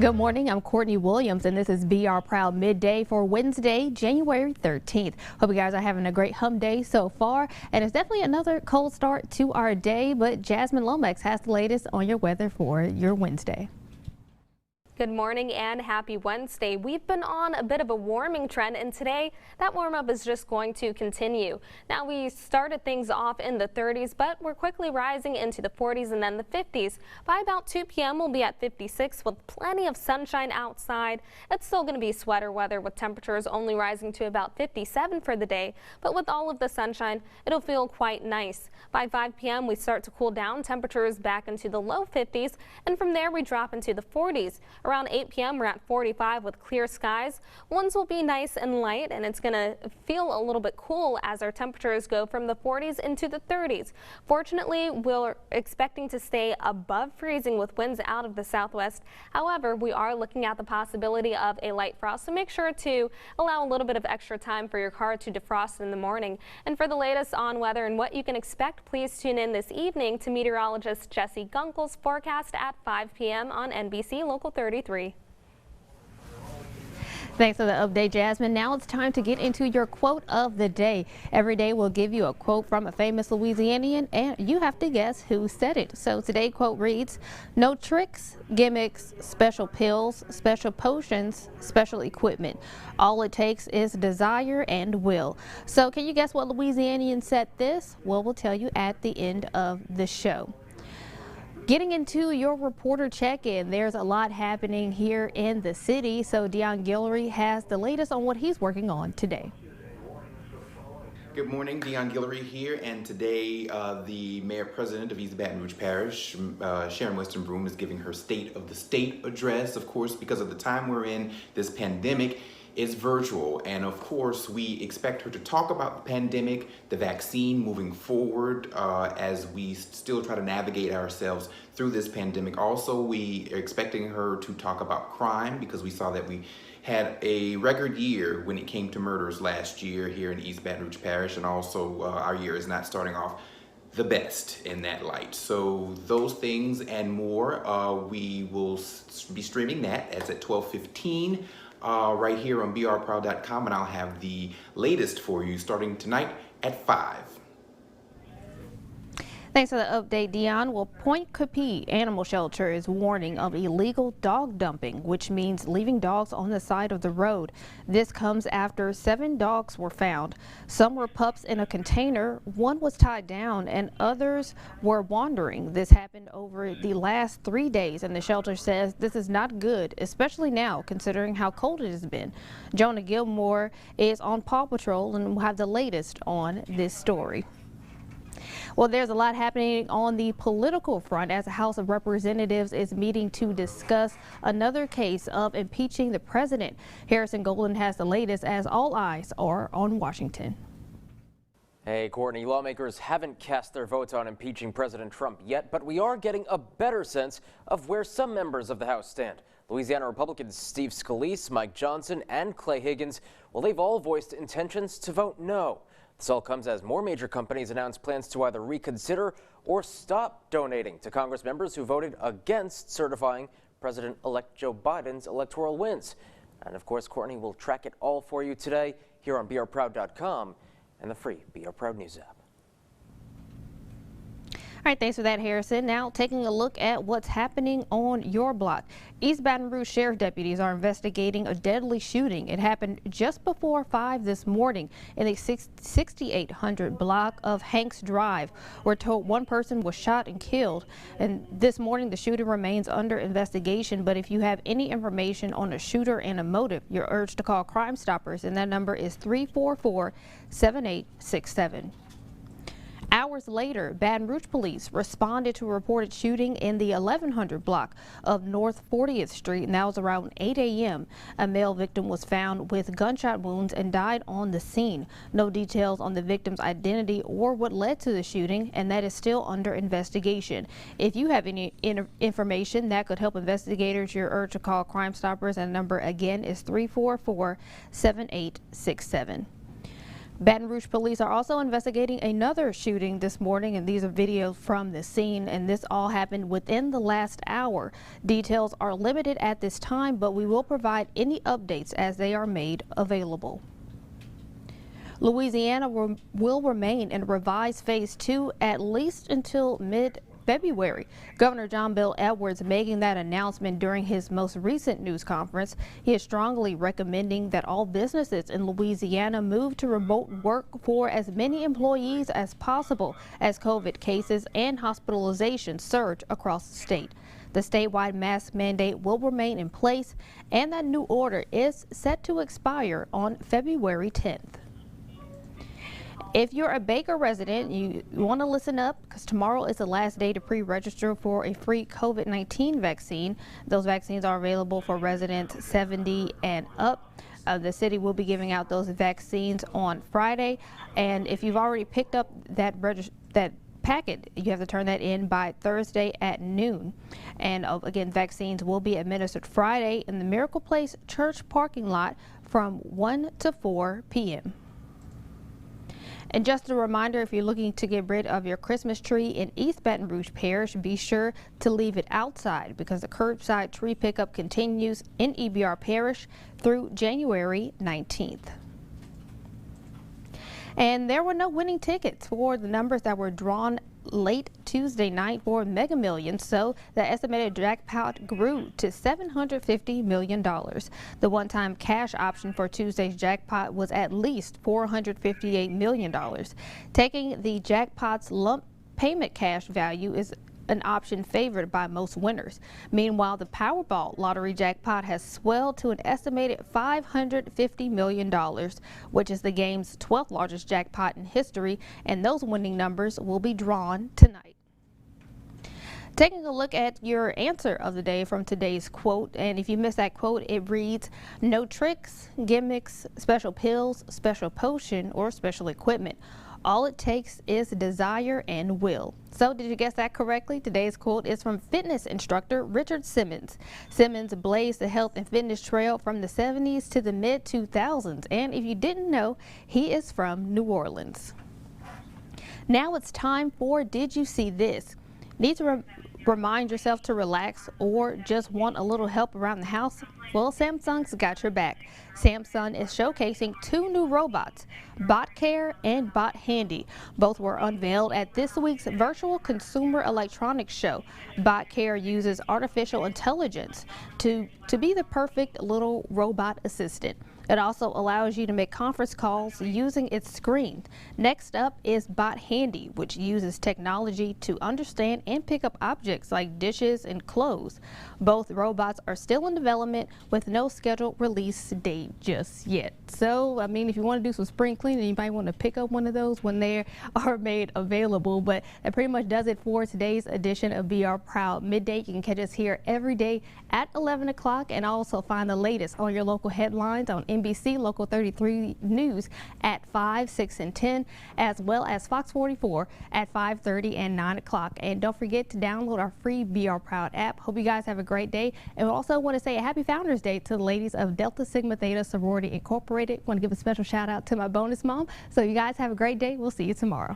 Good morning, I'm Courtney Williams and this is BR Proud Midday for Wednesday, January 13th. Hope you guys are having a great hump day so far, and it's definitely another cold start to our day, but Jasmine Lomax has the latest on your weather for your Wednesday. Good morning and happy Wednesday. We've been on a bit of a warming trend, and today that warm up is just going to continue. Now, we started things off in the 30s, but we're quickly rising into the 40s and then the 50s. By about 2 p.m. we'll be at 56 with plenty of sunshine outside. It's still going to be sweater weather with temperatures only rising to about 57 for the day, but with all of the sunshine, it'll feel quite nice. By 5 p.m. we start to cool down, temperatures back into the low 50s, and from there we drop into the 40s. Around 8 p.m. we're at 45 with clear skies. Winds will be nice and light, and it's going to feel a little bit cool as our temperatures go from the 40s into the 30s. Fortunately, we're expecting to stay above freezing with winds out of the southwest. However, we are looking at the possibility of a light frost, so make sure to allow a little bit of extra time for your car to defrost in the morning. And for the latest on weather and what you can expect, please tune in this evening to meteorologist Jesse Gunkel's forecast at 5 p.m. on NBC Local 33. Thanks for the update, Jasmine. Now it's time to get into your quote of the day. Every day we'll give you a quote from a famous Louisianian, and you have to guess who said it. So today's quote reads, "No tricks, gimmicks, special pills, special potions, special equipment. All it takes is desire and will." So can you guess what Louisianian said this? Well, we'll tell you at the end of the show. Getting into your reporter check-in, there's a lot happening here in the city, so Deon Guillory has the latest on what he's working on today. Good morning, Deon Guillory here, and today the Mayor-President of East Baton Rouge Parish, Sharon Weston Broome, is giving her State of the State address. Of course, because of the time we're in, this pandemic is virtual, and of course we expect her to talk about the pandemic, the vaccine moving forward as we still try to navigate ourselves through this pandemic. Also, we are expecting her to talk about crime, because we saw that we had a record year when it came to murders last year here in East Baton Rouge Parish, and also our year is not starting off the best in that light. So those things and more, we will be streaming that. It's at 12:15. Right here on brproud.com, and I'll have the latest for you starting tonight at 5. Thanks for the update, Deon. Well, Point Capee Animal Shelter is warning of illegal dog dumping, which means leaving dogs on the side of the road. This comes after 7 dogs were found. Some were pups in a container, one was tied down, and others were wandering. This happened over the last 3 days, and the shelter says this is not good, especially now considering how cold it has been. Jonah Gilmore is on Paw Patrol and will have the latest on this story. Well, there's a lot happening on the political front as the House of Representatives is meeting to discuss another case of impeaching the president. Harrison Golden has the latest as all eyes are on Washington. Hey, Courtney, lawmakers haven't cast their votes on impeaching President Trump yet, but we are getting a better sense of where some members of the House stand. Louisiana Republicans Steve Scalise, Mike Johnson, and Clay Higgins, well, they've all voiced intentions to vote no. This all comes as more major companies announce plans to either reconsider or stop donating to Congress members who voted against certifying President-elect Joe Biden's electoral wins. And of course, Courtney will track it all for you today here on brproud.com and the free BR Proud News app. All right, thanks for that, Harrison. Now taking a look at what's happening on your block. East Baton Rouge Sheriff deputies are investigating a deadly shooting. It happened just before 5 this morning in the 6800 block of Hanks Drive. We're told one person was shot and killed. And this morning, the shooter remains under investigation. But if you have any information on a shooter and a motive, you're urged to call Crime Stoppers, and that number is 344-7867. Hours later, Baton Rouge police responded to a reported shooting in the 1100 block of North 40th Street, and that was around 8 a.m. A male victim was found with gunshot wounds and died on the scene. No details on the victim's identity or what led to the shooting, and that is still under investigation. If you have any information that could help investigators, you're urged to call Crime Stoppers, and the number again is 344-7867. Baton Rouge police are also investigating another shooting this morning, and these are videos from the scene, and this all happened within the last hour. Details are limited at this time, but we will provide any updates as they are made available. Louisiana will remain in revised phase 2 at least until mid-February. Governor John Bel Edwards making that announcement during his most recent news conference. He is strongly recommending that all businesses in Louisiana move to remote work for as many employees as possible as COVID cases and hospitalizations surge across the state. The statewide mask mandate will remain in place, and that new order is set to expire on February 10th. If you're a Baker resident, you want to listen up because tomorrow is the last day to pre-register for a free COVID-19 vaccine. Those vaccines are available for residents 70 and up. The city will be giving out those vaccines on Friday, and if you've already picked up that packet, you have to turn that in by Thursday at noon. And again, vaccines will be administered Friday in the Miracle Place Church parking lot from 1 to 4 p.m. And just a reminder, if you're looking to get rid of your Christmas tree in East Baton Rouge Parish, be sure to leave it outside because the curbside tree pickup continues in EBR Parish through January 19th. And there were no winning tickets for the numbers that were drawn late Tuesday night for Mega Millions, so the estimated jackpot grew to $750 million. The one-time cash option for Tuesday's jackpot was at least $458 million. Taking the jackpot's lump payment cash value is an option favored by most winners. Meanwhile, the Powerball lottery jackpot has swelled to an estimated $550 million, which is the game's 12th largest jackpot in history, and those winning numbers will be drawn tonight. Taking a look at your answer of the day from today's quote, and if you missed that quote, it reads, "No tricks, gimmicks, special pills, special potion, or special equipment. All it takes is desire and will." So did you guess that correctly? Today's quote is from fitness instructor Richard Simmons. Simmons blazed the health and fitness trail from the 70s to the mid-2000s. And if you didn't know, he is from New Orleans. Now it's time for Did You See This? Need to remind yourself to relax or just want a little help around the house? Well, Samsung's got your back. Samsung is showcasing two new robots, BotCare and BotHandy. Both were unveiled at this week's virtual Consumer Electronics Show. BotCare uses artificial intelligence to be the perfect little robot assistant. It also allows you to make conference calls using its screen. Next up is BotHandy, which uses technology to understand and pick up objects like dishes and clothes. Both robots are still in development with no scheduled release date just yet. So, I mean, if you want to do some spring cleaning, you might want to pick up one of those when they are made available. But that pretty much does it for today's edition of Be Our Proud Midday. You can catch us here every day at 11 o'clock and also find the latest on your local headlines on NBC Local 33 News at 5, 6, and 10, as well as Fox 44 at 5:30 and 9 o'clock. And don't forget to download our free Be Our Proud app. Hope you guys have a great day. And we also want to say a happy Founders Day to the ladies of Delta Sigma Theta Sorority Incorporated. Want to give a special shout out to my bonus mom. So you guys have a great day. We'll see you tomorrow.